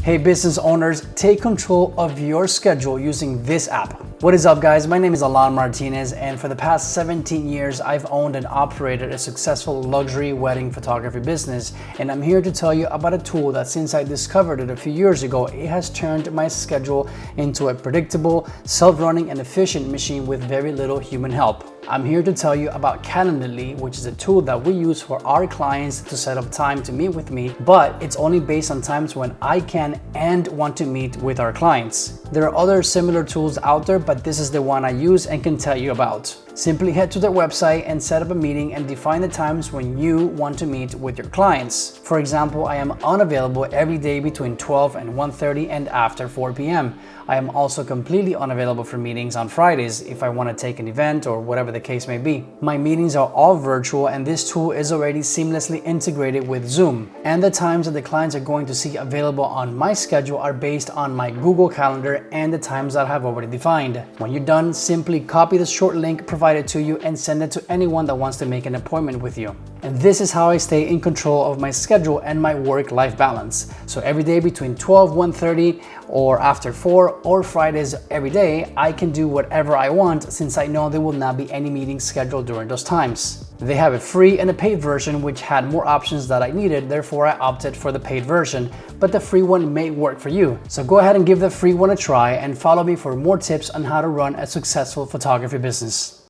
Hey business owners, take control of your schedule using this app. What is up guys, my name is Alan Martinez and for the past 17 years I've owned and operated a successful luxury wedding photography business, and I'm here to tell you about a tool that since I discovered it a few years ago, it has turned my schedule into a predictable, self-running and efficient machine with very little human help. I'm here to tell you about Calendly, which is a tool that we use for our clients to set up time to meet with me, but it's only based on times when I can and want to meet with our clients. There are other similar tools out there, but this is the one I use and can tell you about. Simply head to their website and set up a meeting and define the times when you want to meet with your clients. For example, I am unavailable every day between 12 and 1:30 and after 4 p.m. I am also completely unavailable for meetings on Fridays if I want to take an event or whatever the case may be. My meetings are all virtual and this tool is already seamlessly integrated with Zoom. And the times that the clients are going to see available on my schedule are based on my Google Calendar and the times that I have already defined. When you're done, simply copy the short link provided to you and send it to anyone that wants to make an appointment with you. And this is how I stay in control of my schedule and my work-life balance. So every day between 12, 1:30 or after 4 or Fridays every day, I can do whatever I want since I know there will not be any meetings scheduled during those times. They have a free and a paid version which had more options that I needed, therefore I opted for the paid version, but the free one may work for you. So go ahead and give the free one a try and follow me for more tips on how to run a successful photography business.